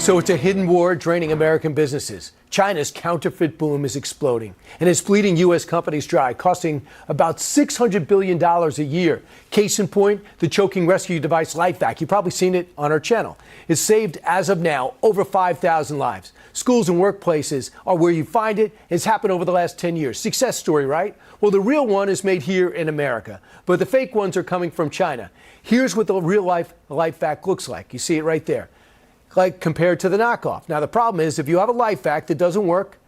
So it's a hidden war draining American businesses. China's counterfeit boom is exploding, and it's bleeding U.S. companies dry, costing about $600 billion a year. Case in point, the choking rescue device LifeVac. You've probably seen it on our channel. It's saved, as of now, over 5,000 lives. Schools and workplaces are where you find it. It's happened over the last 10 years. Success story, right? Well, the real one is made here in America, but the fake ones are coming from China. Here's what the real life LifeVac looks like. You see it right there. Like compared to the knockoff. Now, the problem is if you have a LifeVac that doesn't work,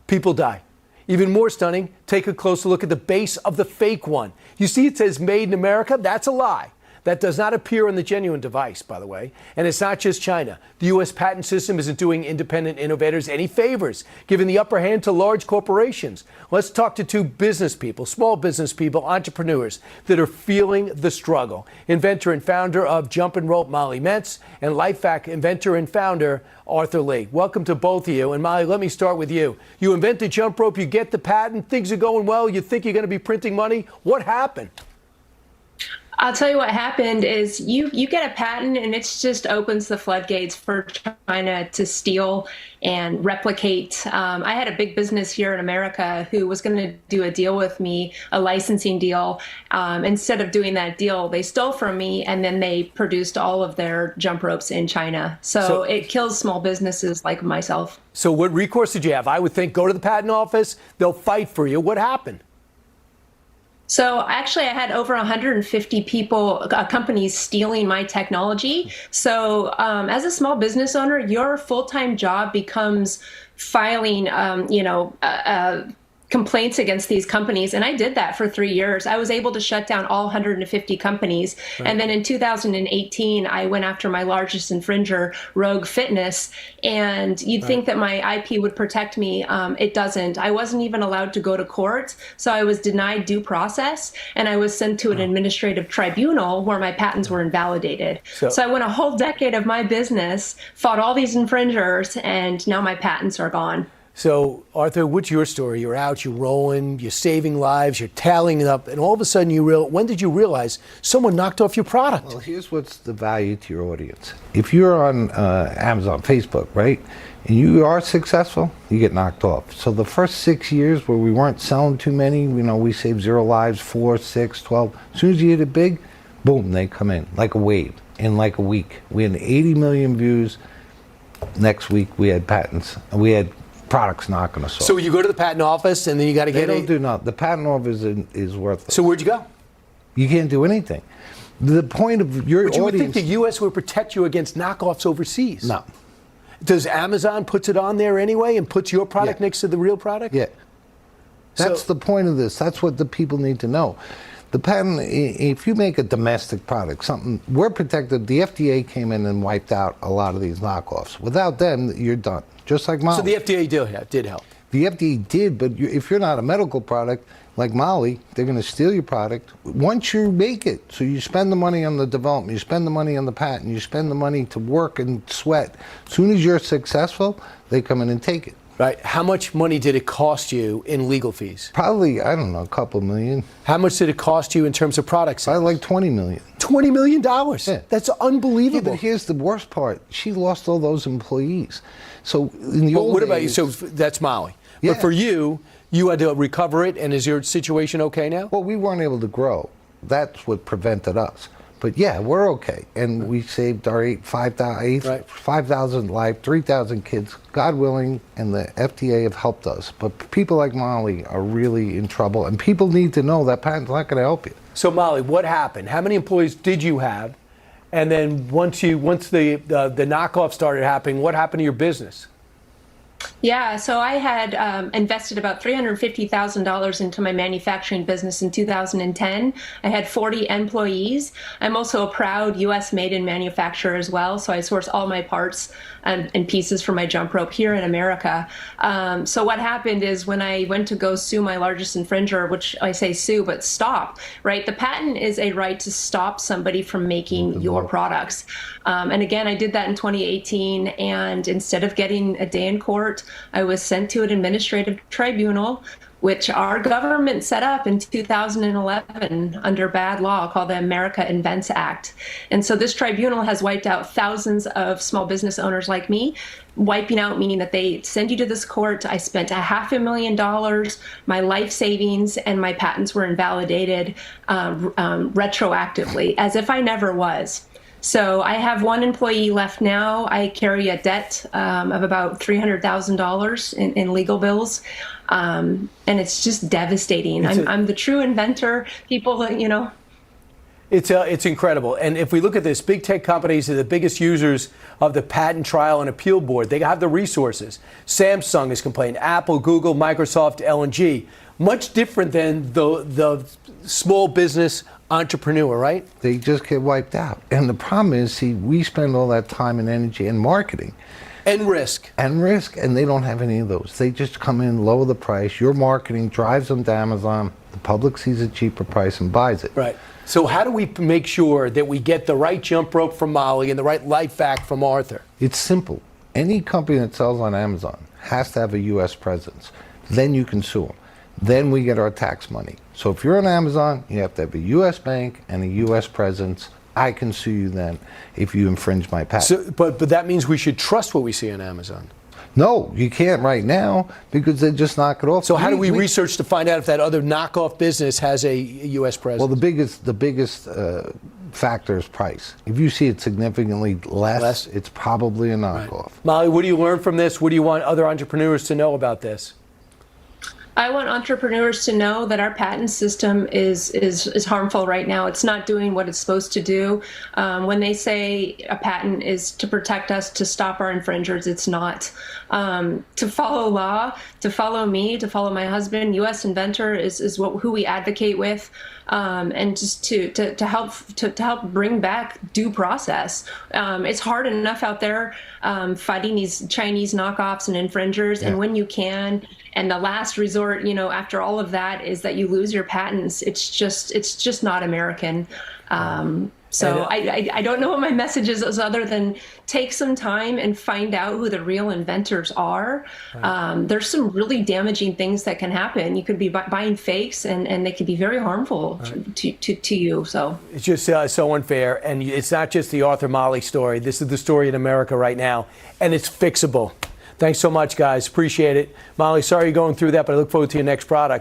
people die. Even more stunning, take a closer look at the base of the fake one. You see it says made in America? That's a lie. That does not appear on the genuine device, by the way. And it's not just China. The U.S. patent system isn't doing independent innovators any favors, giving the upper hand to large corporations. Let's talk to two business people, small business people, entrepreneurs that are feeling the struggle. Inventor and founder of Jump and Rope, Molly Metz, and LifeVac inventor and founder, Arthur Lee. Welcome to both of you. And Molly, let me start with you. You invent the jump rope, you get the patent, things are going well, you think you're going to be printing money. What happened? I'll tell you what happened is you get a patent and it just opens the floodgates for China to steal and replicate. I had a big business here in America who was going to do a deal with me, a licensing deal. Instead of doing that deal, they stole from me and then they produced all of their jump ropes in China. So it kills small businesses like myself. So what recourse did you have? I would think go to the patent office, they'll fight for you. What happened? So actually, I had over 150 companies stealing my technology. So as a small business owner, your full-time job becomes filing, complaints against these companies. And I did that for 3 years. I was able to shut down all 150 companies. Right. And then in 2018, I went after my largest infringer, Rogue Fitness. And you'd think that my IP would protect me. It doesn't. I wasn't even allowed to go to court. So I was denied due process. And I was sent to an administrative tribunal where my patents were invalidated. So I went a whole decade of my business, fought all these infringers, and now my patents are gone. So, Arthur, what's your story? You're out, you're rolling, you're saving lives, you're tallying it up, and all of a sudden when did you realize someone knocked off your product? Well, here's what's the value to your audience. If you're on Amazon, Facebook, right, and you are successful, you get knocked off. So the first 6 years where we weren't selling too many, we saved 0 lives, 4, 6, 12. As soon as you hit it big, boom, they come in like a wave in like a week. We had 80 million views. Next week, we had patents, and we had products knocking us off. So you go to the patent office and then you got to get it? They don't do nothing. The patent office is worthless. So where'd you go? You can't do anything. The point of your audience... But you would think the U.S. would protect you against knockoffs overseas. No. Does Amazon puts it on there anyway and puts your product next to the real product? Yeah. That's the point of this. That's what the people need to know. The patent, if you make a domestic product, something, we're protected. The FDA came in and wiped out a lot of these knockoffs. Without them, you're done. Just like Molly. So the FDA did help. The FDA did, but if you're not a medical product like Molly, they're going to steal your product once you make it. So you spend the money on the development, you spend the money on the patent, you spend the money to work and sweat. As soon as you're successful, they come in and take it. Right. How much money did it cost you in legal fees? Probably, I don't know, a couple million. How much did it cost you in terms of product sales? Probably like 20 million. $20 million? Yeah. That's unbelievable. Yeah, but here's the worst part. She lost all those employees. So in the old what about you? days, So that's Molly. Yeah. But for you, you had to recover it, and is your situation okay now? Well, we weren't able to grow. That's what prevented us. But yeah, we're okay. And we saved our 5,000 lives, 3,000 kids, God willing, and the FDA have helped us. But people like Molly are really in trouble, and people need to know that patent's not going to help you. So Molly, what happened? How many employees did you have? And then once the knockoff started happening, what happened to your business? Yeah, so I had invested about $350,000 into my manufacturing business in 2010. I had 40 employees. I'm also a proud U.S. made-in manufacturer as well, so I source all my parts and pieces for my jump rope here in America. So what happened is when I went to go sue my largest infringer, which I say sue, but stop, right? The patent is a right to stop somebody from making your products. And again, I did that in 2018, and instead of getting a day in court, court. I was sent to an administrative tribunal, which our government set up in 2011 under bad law called the America Invents Act. And so this tribunal has wiped out thousands of small business owners like me. Wiping out meaning that they send you to this court. I spent $500,000, my life savings, and my patents were invalidated retroactively, as if I never was. So I have one employee left now. I carry a debt of about $300,000 in legal bills. And it's just devastating. I'm the true inventor. People, you know. It's incredible. And if we look at this, big tech companies are the biggest users of the Patent Trial and Appeal Board. They have the resources. Samsung is complaining, Apple, Google, Microsoft, L&G. Much different than the small business entrepreneur, right? They just get wiped out. And the problem is, see, we spend all that time and energy in marketing. And risk. And risk, and they don't have any of those. They just come in, lower the price. Your marketing drives them to Amazon. The public sees a cheaper price and buys it. Right. So how do we make sure that we get the right jump rope from Molly and the right life hack from Arthur? It's simple. Any company that sells on Amazon has to have a U.S. presence. Then you can sue them. Then we get our tax money. So if you're on Amazon, you have to have a U.S. bank and a U.S. presence. I can sue you then if you infringe my patent. So, but that means we should trust what we see on Amazon. No, you can't right now because they just knock it off. So how do we research to find out if that other knockoff business has a U.S. presence? Well, the biggest factor is price. If you see it significantly less, it's probably a knockoff. Right. Molly, what do you learn from this? What do you want other entrepreneurs to know about this? I want entrepreneurs to know that our patent system is harmful right now. It's not doing what it's supposed to do. When they say a patent is to protect us, to stop our infringers, it's not. To follow law, to follow me, to follow my husband, U.S. Inventor is who we advocate with, and just to help bring back due process. It's hard enough out there fighting these Chinese knockoffs and infringers, and when you can. And the last resort, you know, after all of that is that you lose your patents. It's just not American. So I don't know what my message is other than take some time and find out who the real inventors are. There's some really damaging things that can happen. You could be buying fakes and they could be very harmful to you. So it's just so unfair. And it's not just the Arthur Molly story. This is the story in America right now. And it's fixable. Thanks so much, guys. Appreciate it. Molly, sorry you're going through that, but I look forward to your next product.